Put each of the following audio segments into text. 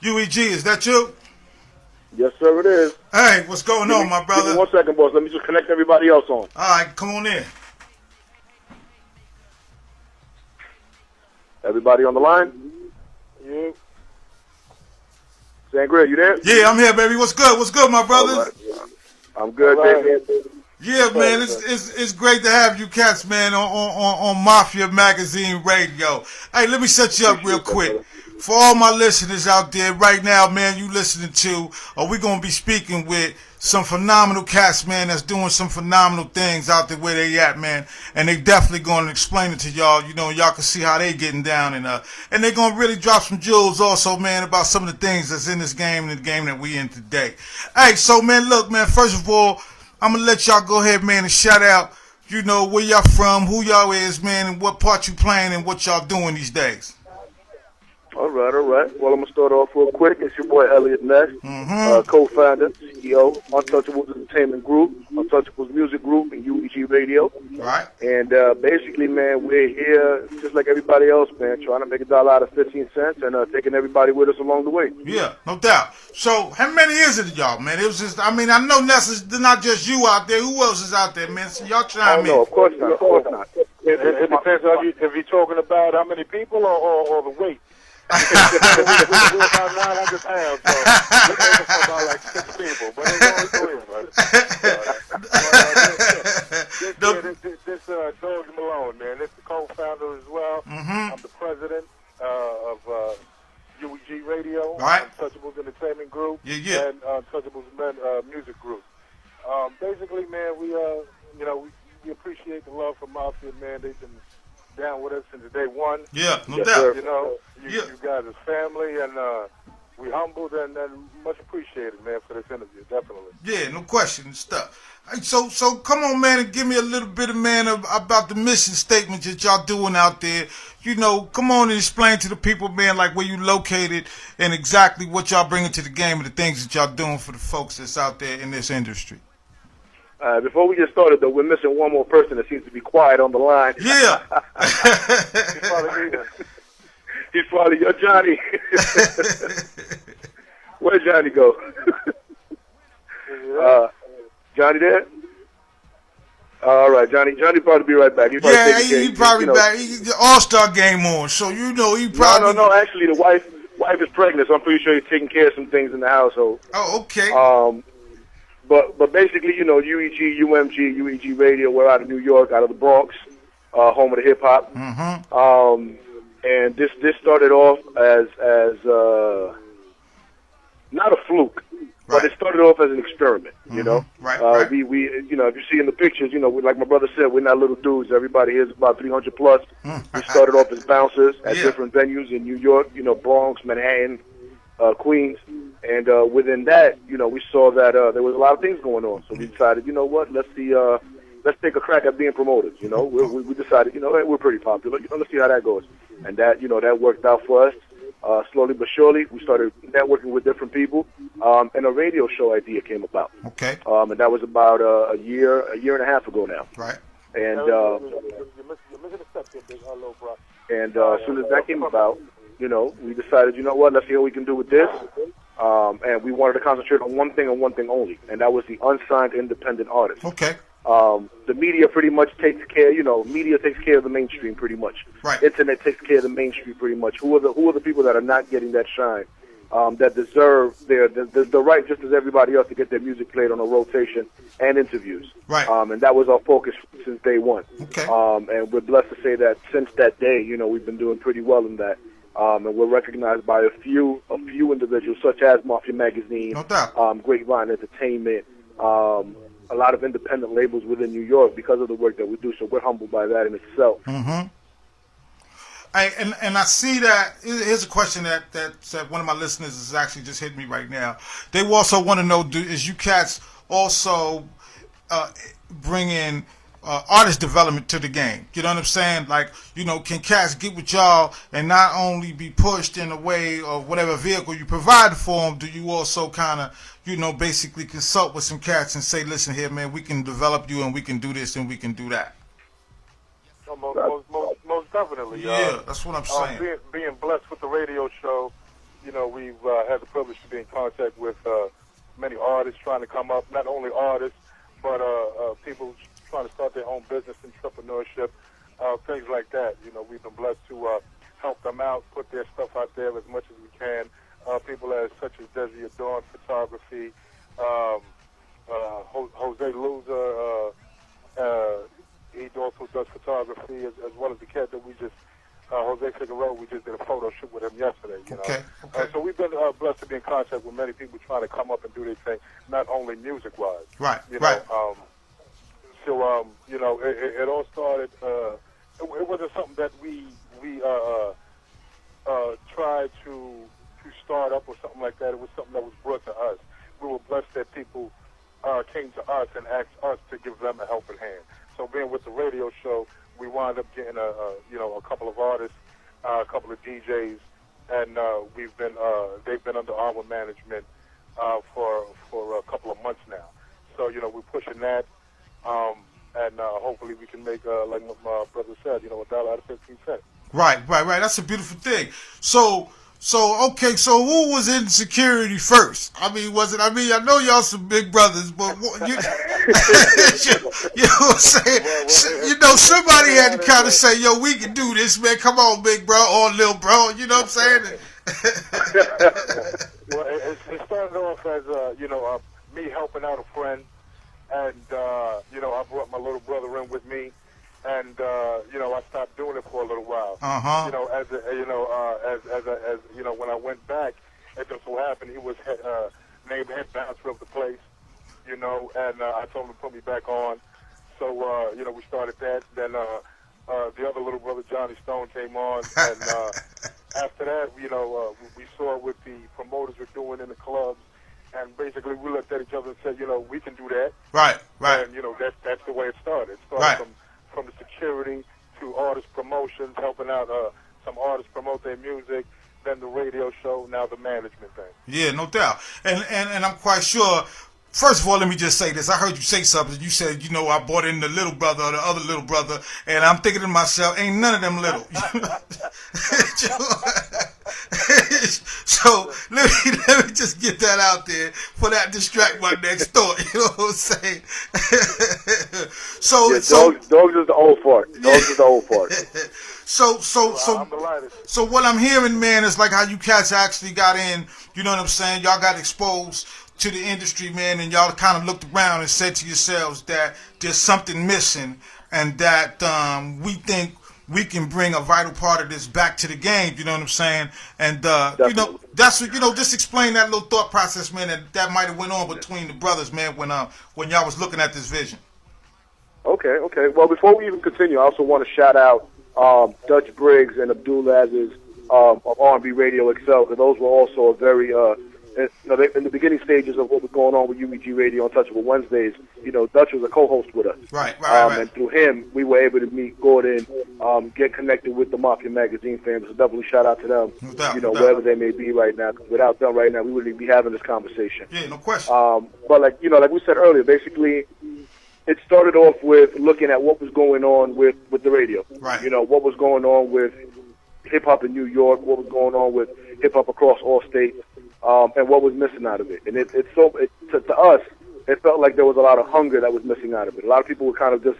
UEG, is that you? Yes, sir, it is. Hey, what's going on, my brother? Give me 1 second, boss. Let me just connect everybody else on. All right, come on in. Everybody on the line? Yeah. Sangria, you there? Yeah, I'm here, baby. What's good? What's good, my brothers? Right. I'm good, baby. Yeah, man, it's great to have you cats, man, on Mafia Magazine Radio. Hey, let me set you up real quick. For all my listeners out there right now, man, you listening to, we're going to be speaking with some phenomenal cats, man, that's doing some phenomenal things out there where they at, man. And they definitely going to explain it to y'all. You know, y'all can see how they getting down. And they're going to really drop some jewels also, man, about some of the things that's in this game and the game that we in today. Hey, so, man, look, man, first of all, I'm going to let y'all go ahead, man, and shout out, you know, where y'all from, who y'all is, man, and what part you playing and what y'all doing these days. All right. Well, I'm going to start off real quick. It's your boy, Elliot Ness, co-founder, CEO, Untouchables Entertainment Group, Untouchables Music Group, and UEG Radio. Right. And basically, man, we're here just like everybody else, man, trying to make a dollar out of 15 cents and taking everybody with us along the way. Yeah, no doubt. So, how many is it, y'all, man? It was just, I mean, I know Ness is not just you out there. Who else is out there, man? So y'all chime in. No, of course not. It depends on if you're talking about how many people or the weight. We're about 900 pounds, so we're making for about like 6 people. But it's only 3 of us. This George Malone, man. This is the co-founder as well. I'm the president of UEG Radio, right. Untouchables Entertainment Group, yeah. and Untouchables Music Group. Basically, man, we appreciate the love from Mafia, man. They've been down with us since day one. Yeah, no yes, doubt. Sir. You know, you guys are family, and we humbled and much appreciated, man, for this interview, definitely. Yeah, no question and stuff. Hey, so come on, man, and give me a little bit of, man, about the mission statement that y'all doing out there. You know, come on and explain to the people, man, like where you located and exactly what y'all bringing to the game and the things that y'all doing for the folks that's out there in this industry. Before we get started, though, we're missing one more person that seems to be quiet on the line. Yeah. He's probably your Johnny. Where'd Johnny go? Johnny there? All right, Johnny probably be right back. He probably back. The All-Star game on, so you know he probably. No. Actually, the wife is pregnant, so I'm pretty sure he's taking care of some things in the household. Oh, okay. But basically, you know, UEG, UMG, UEG Radio, we're out of New York, out of the Bronx, home of the hip hop. And this started off as not a fluke, but it started off as an experiment. You know, right. We you know, if you see in the pictures, you know, like my brother said, we're not little dudes. Everybody here is about 300 plus. We started off as bouncers at different venues in New York, you know, Bronx, Manhattan, Queens. And within that, you know, we saw that there was a lot of things going on. So we decided, you know what, let's take a crack at being promoters. You know, we decided, you know, hey, we're pretty popular. You know, let's see how that goes. And that, you know, that worked out for us. Slowly but surely, we started networking with different people, and a radio show idea came about. Okay. And that was about a year and a half ago now. Right. And you're missing a step here, big hello, bro. And as soon as that came about, you know, we decided, you know what, let's see what we can do with this. And we wanted to concentrate on one thing and one thing only, and that was the unsigned independent artist. Okay. The media pretty much takes care, you know, media takes care of the mainstream pretty much. Right. Internet takes care of the mainstream pretty much. Who are the people that are not getting that shine, that deserve the right, just as everybody else, to get their music played on a rotation and interviews. Right. And that was our focus since day one. Okay. And we're blessed to say that since that day, you know, we've been doing pretty well in that. And we're recognized by a few individuals, such as Mafia Magazine, no doubt. Grapevine Entertainment, a lot of independent labels within New York because of the work that we do. So we're humbled by that in itself. And I see that. Here's a question that one of my listeners is actually just hitting me right now. They also want to know: is you cats also bring in artist development to the game? You know what I'm saying? Like, you know, can cats get with y'all and not only be pushed in a way of whatever vehicle you provide for them? Do you also kind of, you know, basically consult with some cats and say, listen here, man, we can develop you and we can do this and we can do that? Most definitely. Yeah, that's what I'm saying. Being blessed with the radio show, we've had the privilege to be in contact with many artists trying to come up, not only artists, but people trying to start their own business, entrepreneurship, things like that. We've been blessed to help them out, put their stuff out there as much as we can. People such as Desi Adorn, photography, Jose Loser, he also does photography, as well as the cat that we just, Jose Figueroa, we just did a photo shoot with him yesterday. Okay. So we've been blessed to be in contact with many people trying to come up and do their thing, not only music-wise. Right. It all started. It wasn't something that we tried to start up or something like that. It was something that was brought to us. We were blessed that people came to us and asked us to give them a helping hand. So being with the radio show, we wound up getting a couple of artists, a couple of DJs, and they've been under our management for a couple of months now. So we're pushing that, and hopefully we can make like my brother said, $1 out of 15 cents. Right. That's a beautiful thing. So okay, so who was in security first? I know y'all some big brothers, but you know what I'm saying? Somebody had to kind of say, yo, we can do this, man. Come on, big bro, or little bro. You know what I'm saying? Well, it started off as, me helping out a friend, and, I brought my little brother in with me. And I stopped doing it for a little while. When I went back, it just so happened he was named head bouncer of the place. And I told him to put me back on. So we started that. Then the other little brother Johnny Stone came on, and after that, we saw what the promoters were doing in the clubs, and basically we looked at each other and said, we can do that. Right. And that's the way it started. It started from the security to artist promotions, helping out some artists promote their music, then the radio show, now the management thing. Yeah, no doubt. And I'm quite sure, first of all, let me just say this. I heard you say something. You said, I brought in the little brother or the other little brother, and I'm thinking to myself, ain't none of them little. So let me just get that out there for that distract my next thought. You know what I'm saying? Dogs is the old part. Dogs is the old part. So what I'm hearing, man, is like how you cats actually got in. You know what I'm saying? Y'all got exposed to the industry, man, and y'all kind of looked around and said to yourselves that there's something missing, and that we think we can bring a vital part of this back to the game. You know what I'm saying? And that's what just explain that little thought process, man, that might have went on between the brothers, man, when y'all was looking at this vision. Okay. Well, before we even continue, I also want to shout out Dutch Briggs and Abdul Aziz's of R&B Radio XL, because those were also a very in the beginning stages of what was going on with UEG Radio on Untouchable Wednesdays. Dutch was a co-host with us. Right. And through him, we were able to meet Gordon, get connected with the Mafia magazine fans. So definitely shout out to them. No doubt, wherever they may be right now. Without them right now, we wouldn't be having this conversation. Yeah, no question. But like we said earlier, basically, it started off with looking at what was going on with the radio. Right. What was going on with hip hop in New York, what was going on with hip hop across all states, and what was missing out of it. And to us, it felt like there was a lot of hunger that was missing out of it. A lot of people were kind of just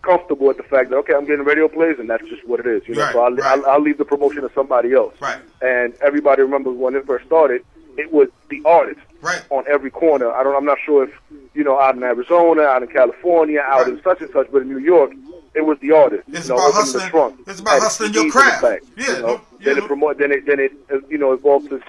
comfortable with the fact that, okay, I'm getting radio plays, and that's just what it is. Right, So I'll leave the promotion to somebody else. Right. And everybody remembers when it first started, it was the artist on every corner. I'm not sure if out in Arizona, out in California, out in such and such, but in New York, it was the artist. It's about hustling. The trunk, it's about hustling your craft. Then it evolved to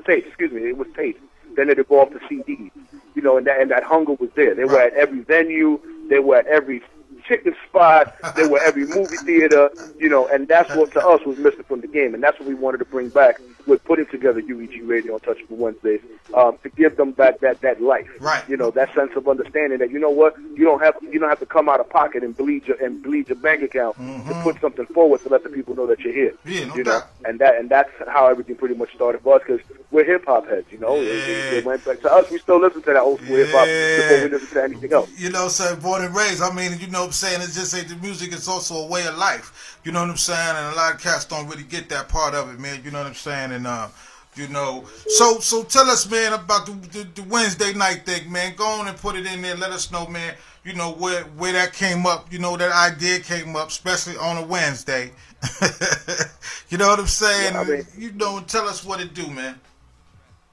tape. Excuse me, it was tape. Then it evolved to CDs. And that hunger was there. They were at every venue. They were at every chicken spot. They were every movie theater. And that's what to us was missing from the game. And that's what we wanted to bring back with putting together UEG Radio on Untouchable Wednesdays, to give them back that life. Right. That sense of understanding that you don't have to come out of pocket and bleed your bank account to put something forward to let the people know that you're here. Yeah, no doubt. And that's how everything pretty much started for us, because we're hip hop heads. It went back to us. We still listen to that old school hip hop before we listen to anything else. So born and raised. I mean, you know what I'm saying? It's just the music is also a way of life. You know what I'm saying? And a lot of cats don't really get that part of it, man. You know what I'm saying? And You know, so tell us, man, about the Wednesday night thing, man. Go on and put it in there. Let us know, man. You know where that came up. You know that idea came up, especially on a Wednesday. You know what I'm saying? Yeah, I mean, you know, tell us what it do, man.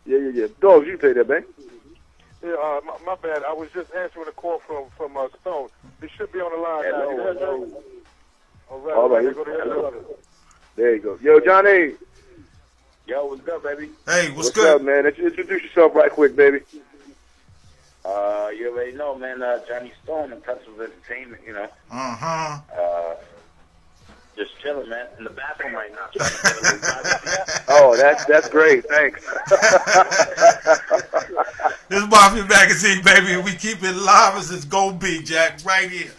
Yeah. Dogs, you take that, man. Yeah, my bad. I was just answering a call from Stone. He should be on the line now. All right. There you go. Yo, Johnny. Yo, what's up, baby? Hey, what's What's good? up, man? Introduce yourself right quick, baby. You already know, man. Johnny Stone, Untouchables Entertainment. You know. Just chilling, man, in the bathroom right now. Trying to get a little privacy. Oh, that's great. Thanks. This is Mafia Magazine, baby, and we keep it live as it's gonna be, Jack, right here.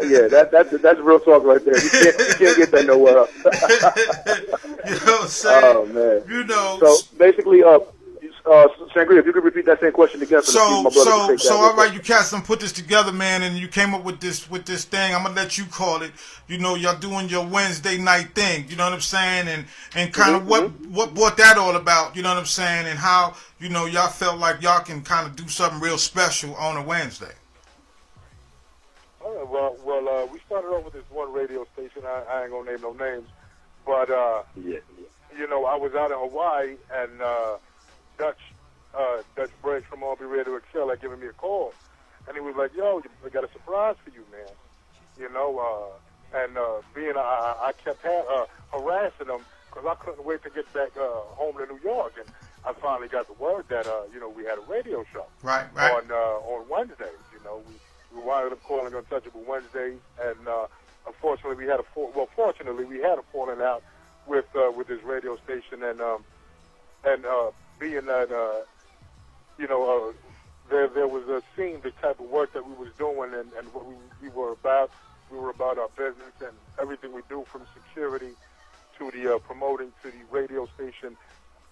Yeah, that's real talk right there. You can't get that nowhere else. You know what I'm saying? Oh man. You know. So basically, Sangria, if you could repeat that same question again for my brother. So all right, you cats done put this together, man, and you came up with this thing. I'm gonna let you call it. You know, y'all doing your Wednesday night thing. You know what I'm saying? And kind of what brought that all about. You know what I'm saying? And how y'all felt like y'all can kind of do something real special on a Wednesday. Well, we started off with this one radio station. I ain't gonna name no names, but you know, I was out in Hawaii and Dutch Briggs from R.I.P. Radio Excel had given me a call, and he was like, "Yo, I got a surprise for you, man." You know, being I kept harassing him because I couldn't wait to get back home to New York, and I finally got the word that we had a radio show Right. on Wednesdays. You know, we wound up calling Untouchable Wednesdays, and unfortunately we had fortunately we had a falling out with this radio station, and being that there was a scene, the type of work that we was doing, and what we were about. We were about our business and everything we do, from security to the promoting to the radio station.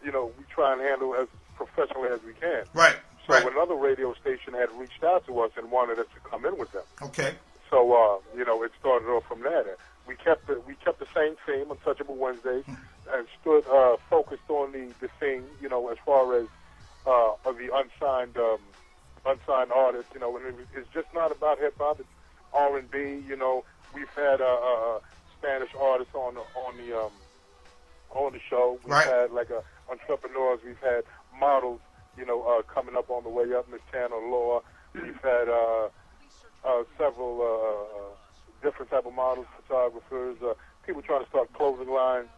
You know, we try and handle as professionally as we can. Right. So another radio station had reached out to us and wanted us to come in with them. Okay. So it started off from that. We kept the same theme, Untouchable Wednesdays, and stood focused on the thing, as far as the unsigned artists, and it's just not about hip hop. It's R&B. We've had Spanish artists on the show. We've had entrepreneurs. We've had models, coming up on the way up, Miss Tanner Law. We've had several different type of models, photographers, people trying to start clothing lines,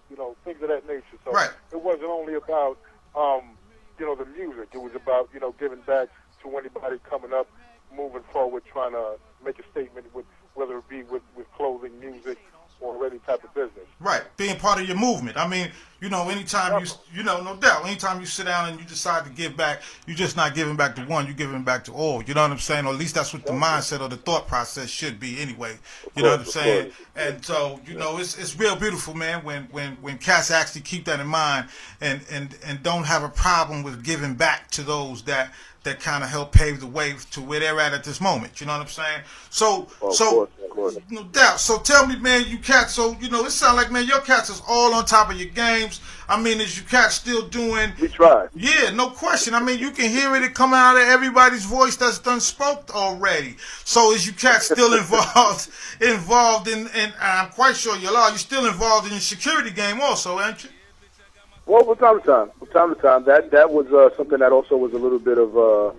things of that nature. So it wasn't only about, the music. It was about, giving back to anybody coming up, moving forward, trying to make a statement with, whether it be with clothing, music, or any type of business. Right, being part of your movement. I mean, anytime no doubt, anytime you sit down and you decide to give back, you're just not giving back to one, you're giving back to all. You know what I'm saying? Or at least that's what the mindset or the thought process should be anyway. You know what I'm saying? And so, it's real beautiful, man, when cats actually keep that in mind and don't have a problem with giving back to those that kind of help pave the way to where they're at this moment. You know what I'm saying? So, of course. No doubt. So tell me, man, you cats, it sounds like, man, your cats is all on top of your games. I mean, is you cats still doing... We try. Yeah, no question. I mean, you can hear it coming out of everybody's voice that's done spoke already. So is you cats still involved in, and I'm quite sure you're still involved in the security game also, aren't you? Well, from time to time, that was something that also was a little bit of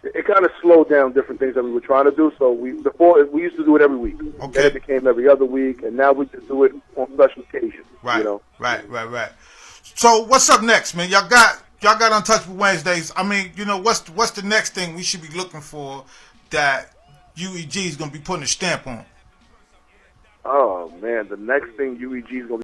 it kind of slowed down different things that we were trying to do. So we used to do it every week. Okay. Then it became every other week, and now we just do it on special occasions. Right. Right. So what's up next, man? Y'all got Untouchable Wednesdays. I mean, what's the next thing we should be looking for that UEG is gonna be putting a stamp on? Oh man, the next thing UEG is gonna